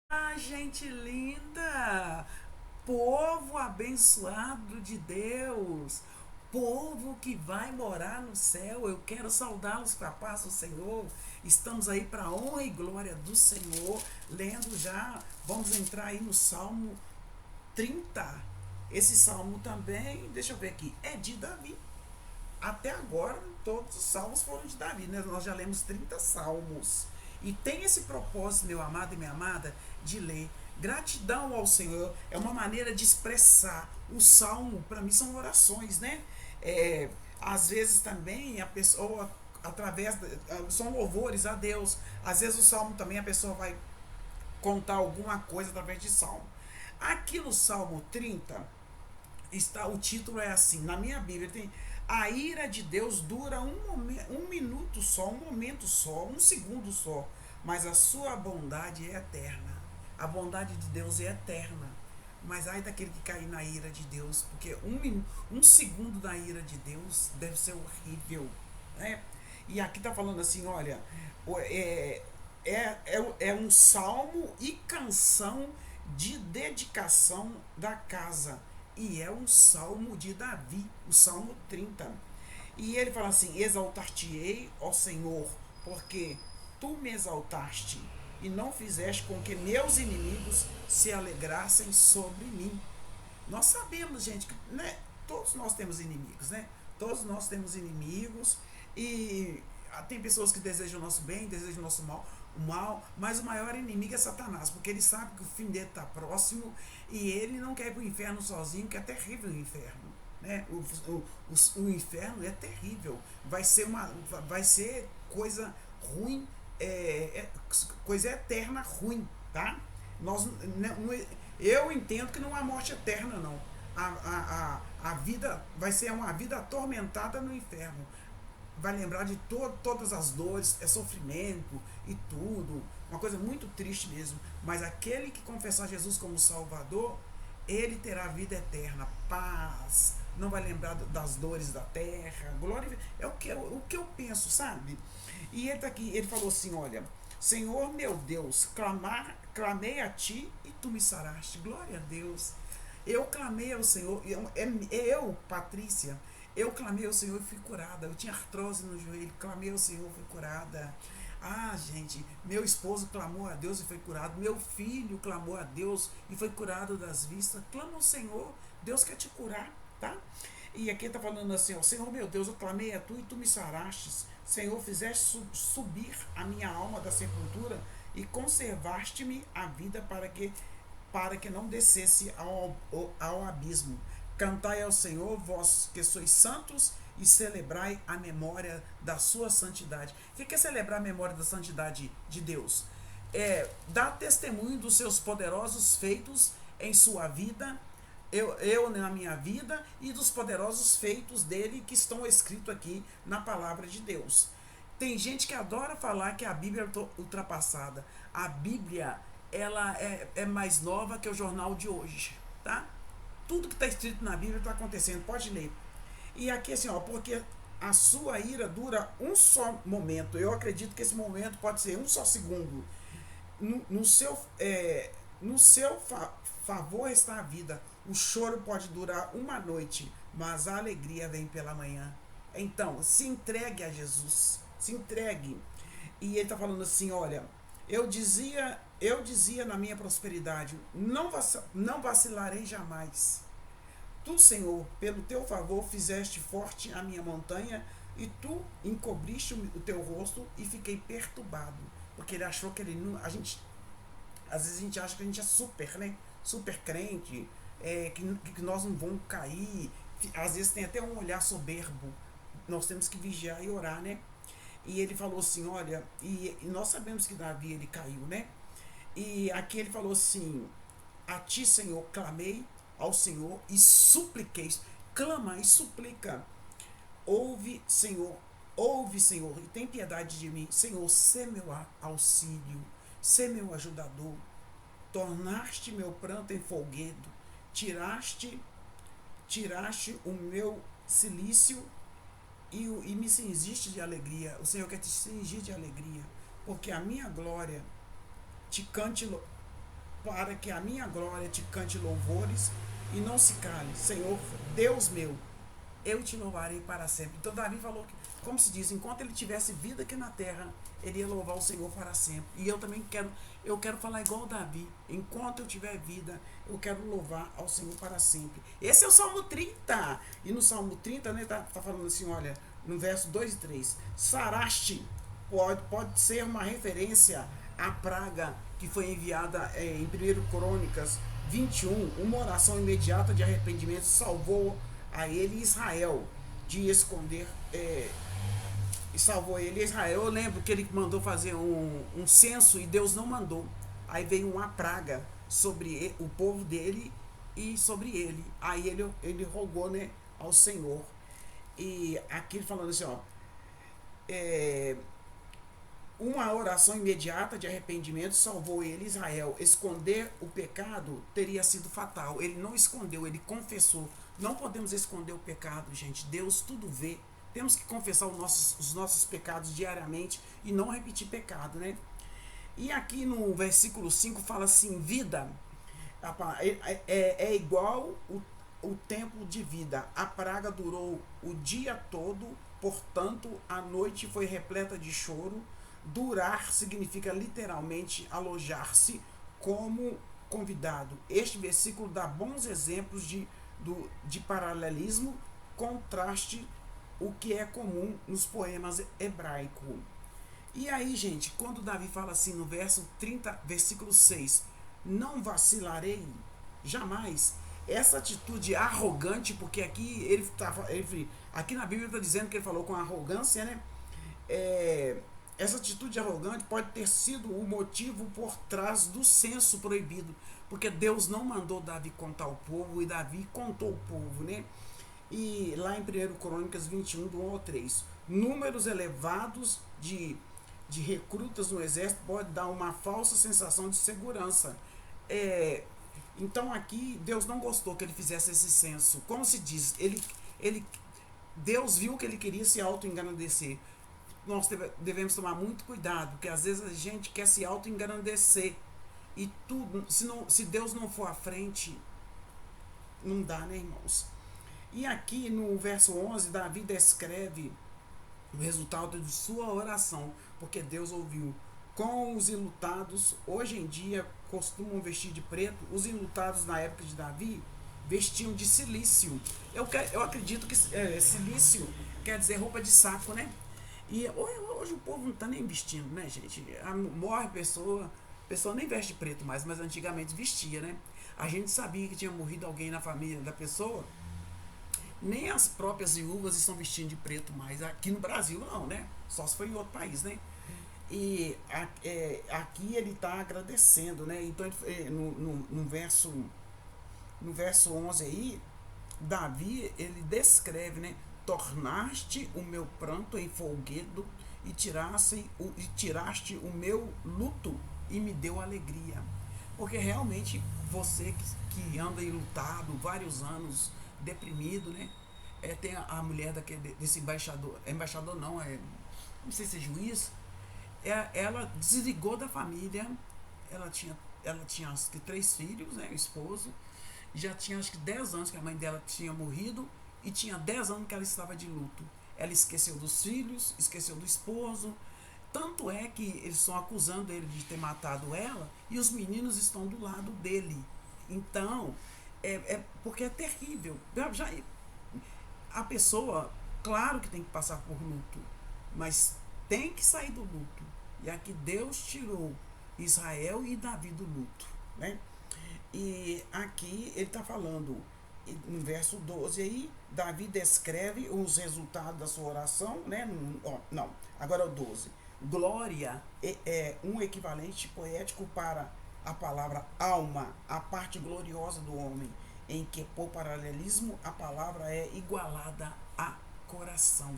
Ah, gente linda! Povo abençoado de Deus, povo que vai morar no céu, eu quero saudá-los com a paz do Senhor. Estamos aí para a honra e glória do Senhor, lendo já, vamos entrar aí no Salmo 30. Esse salmo também, deixa eu ver aqui, é de Davi. Até agora, todos os salmos foram de Davi, né? Nós já lemos 30 salmos. E tem esse propósito, meu amado e minha amada, de ler. Gratidão ao Senhor é uma maneira de expressar. O salmo, para mim, são orações, né? É, às vezes também a pessoa, são louvores a Deus. Às vezes o salmo também a pessoa vai contar alguma coisa através de salmo. Aqui no Salmo 30, o título é assim, na minha Bíblia tem: a ira de Deus dura um minuto só, um momento só, um segundo só, mas a sua bondade é eterna. A bondade de Deus é eterna. Mas ai daquele que cair na ira de Deus, porque um segundo da ira de Deus deve ser horrível, né? E aqui está falando assim, olha, é, é um salmo e canção de dedicação da casa. E é um salmo de Davi, o Salmo 30. E ele fala assim: exaltar-te-ei, ó Senhor, porque tu me exaltaste e não fizeste com que meus inimigos se alegrassem sobre mim. Nós sabemos, gente, que, né, todos nós temos inimigos, né? Todos nós temos inimigos e tem pessoas que desejam o nosso bem, desejam o nosso mal, mas o maior inimigo é Satanás, porque ele sabe que o fim dele está próximo e ele não quer ir para o inferno sozinho, que é terrível o inferno. Né? O inferno é terrível, vai ser coisa ruim, coisa eterna ruim, tá? Nós, eu entendo que não há morte eterna, não. A vida vai ser uma vida atormentada no inferno. Vai lembrar de todas as dores, é sofrimento e tudo. Uma coisa muito triste mesmo. Mas aquele que confessar Jesus como Salvador, ele terá vida eterna, paz, não vai lembrar das dores da terra. Glória, é o que eu penso, sabe? E ele tá aqui, ele falou assim: olha, Senhor meu Deus, clamei a ti e tu me saraste. Glória a Deus. Eu clamei ao Senhor, Patrícia, eu clamei ao Senhor e fui curada. Eu tinha artrose no joelho, clamei ao Senhor e fui curada. Ah, gente, meu esposo clamou a Deus e foi curado. Meu filho clamou a Deus e foi curado das vistas. Clama ao Senhor, Deus quer te curar, tá? E aqui está falando assim, ó: Senhor meu Deus, eu clamei a tu e tu me sarastes. Senhor, fizeste subir a minha alma da sepultura e conservaste-me a vida para que não descesse ao abismo. Cantai ao Senhor, vós que sois santos, e celebrai a memória da sua santidade. O que é celebrar a memória da santidade de Deus? É dar testemunho dos seus poderosos feitos em sua vida, eu na minha vida, e dos poderosos feitos dele que estão escritos aqui na palavra de Deus. Tem gente que adora falar que a Bíblia é ultrapassada. A Bíblia, ela é mais nova que o jornal de hoje, tá? Tudo que está escrito na Bíblia está acontecendo, pode ler. E aqui assim, ó, porque a sua ira dura um só momento. Eu acredito que esse momento pode ser um só segundo. No seu favor está a vida. O choro pode durar uma noite, mas a alegria vem pela manhã. Então, se entregue a Jesus. Se entregue. E ele está falando assim: olha, eu dizia na minha prosperidade, não vacilarei jamais. Tu, Senhor, pelo teu favor fizeste forte a minha montanha, e tu encobriste o teu rosto, e fiquei perturbado. Porque ele achou que ele não. Às vezes a gente acha que a gente é super, né? Super crente, que nós não vamos cair. Às vezes tem até um olhar soberbo. Nós temos que vigiar e orar, né? E ele falou assim: olha, e nós sabemos que Davi ele caiu, né? E aqui ele falou assim: a ti, Senhor, clamei ao Senhor e supliquei. Clama e suplica. Ouve, Senhor, ouve, Senhor, e tem piedade de mim. Senhor, sê meu auxílio, sê meu ajudador. Tornaste meu pranto em folguedo, tiraste, tiraste o meu cilício e me cingiste de alegria. O Senhor quer te cingir de alegria, porque a minha glória te cante, para que a minha glória te cante louvores e não se cale. Senhor, Deus meu, eu te louvarei para sempre. Então Davi falou que, como se diz, enquanto ele tivesse vida aqui na terra, ele ia louvar o Senhor para sempre. E eu também quero falar igual Davi. Enquanto eu tiver vida, eu quero louvar ao Senhor para sempre. Esse é o Salmo 30. E no Salmo 30, né, tá falando assim, olha, no verso 2 e 3. Saraste pode ser uma referência à praga que foi enviada em 1 Crônicas 21, uma oração imediata de arrependimento salvou a ele Israel de esconder, e salvou ele Israel. Eu lembro que ele mandou fazer um censo e Deus não mandou. Aí veio uma praga sobre o povo dele e sobre ele. Aí ele rogou, né, ao Senhor. E aqui falando assim, ó, uma oração imediata de arrependimento salvou ele, Israel. Esconder o pecado teria sido fatal. Ele não escondeu, ele confessou. Não podemos esconder o pecado, gente. Deus tudo vê. Temos que confessar os nossos pecados diariamente e não repetir pecado, né? E aqui no versículo 5 fala assim, vida é igual o tempo de vida. A praga durou o dia todo, portanto, a noite foi repleta de choro. Durar significa literalmente alojar-se como convidado. Este versículo dá bons exemplos de paralelismo, contraste o que é comum nos poemas hebraicos. E aí, gente, quando Davi fala assim no verso 30, versículo 6, não vacilarei jamais. Essa atitude arrogante, porque aqui aqui na Bíblia está dizendo que ele falou com arrogância, né? Essa atitude arrogante pode ter sido o motivo por trás do censo proibido, porque Deus não mandou Davi contar o povo e Davi contou o povo, né? E lá em 1 Crônicas 21, do 1 ao 3, números elevados de recrutas no exército pode dar uma falsa sensação de segurança. Então aqui Deus não gostou que ele fizesse esse censo. Como se diz, Deus viu que ele queria se auto-engrandecer. Nós devemos tomar muito cuidado, porque às vezes a gente quer se auto-engrandecer e tudo, se Deus não for à frente, não dá, né, irmãos? E aqui no verso 11, Davi descreve o resultado de sua oração, porque Deus ouviu. Com os enlutados, hoje em dia costumam vestir de preto. Os enlutados na época de Davi vestiam de cilício. Eu acredito que cilício quer dizer roupa de saco, né? E hoje o povo não está nem vestindo, né, gente? Morre a pessoa nem veste preto mais, mas antigamente vestia, né? A gente sabia que tinha morrido alguém na família da pessoa, nem as próprias viúvas estão vestindo de preto mais. Aqui no Brasil não, né? Só se foi em outro país, né? E aqui ele está agradecendo, né? Então no verso 11 aí, Davi ele descreve, né? Tornaste o meu pranto em folguedo e tiraste o meu luto e me deu alegria. Porque realmente você que anda enlutado vários anos, deprimido, né? Tem a mulher desse embaixador não, não sei se é juiz, ela desligou da família. Ela tinha acho que 3 filhos, né? Esposo, já tinha acho que 10 anos que a mãe dela tinha morrido e tinha 10 anos que ela estava de luto. Ela esqueceu dos filhos, esqueceu do esposo. Tanto é que eles estão acusando ele de ter matado ela e os meninos estão do lado dele. Então, porque é terrível. A pessoa, claro que tem que passar por luto, mas tem que sair do luto. E aqui Deus tirou Israel e Davi do luto, né? E aqui ele está falando, no verso 12 aí, Davi descreve os resultados da sua oração, né? Agora é o 12. Glória é um equivalente poético para a palavra alma, a parte gloriosa do homem, em que, por paralelismo, a palavra é igualada a coração.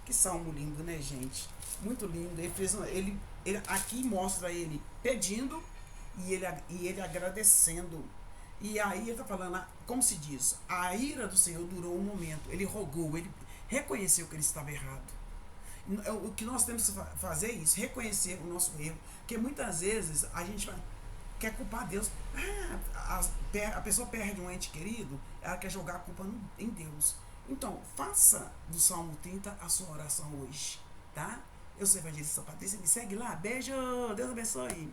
Que salmo lindo, né, gente? Muito lindo. Ele aqui mostra ele pedindo e ele agradecendo. E aí ele está falando, como se diz, a ira do Senhor durou um momento. Ele rogou, ele reconheceu que ele estava errado. O que nós temos que fazer é isso, reconhecer o nosso erro. Porque muitas vezes a gente vai quer culpar Deus. A pessoa perde um ente querido, ela quer jogar a culpa em Deus. Então, faça do Salmo 30 a sua oração hoje, tá? Eu sou Evangelista Patrícia, me segue lá. Beijo, Deus abençoe.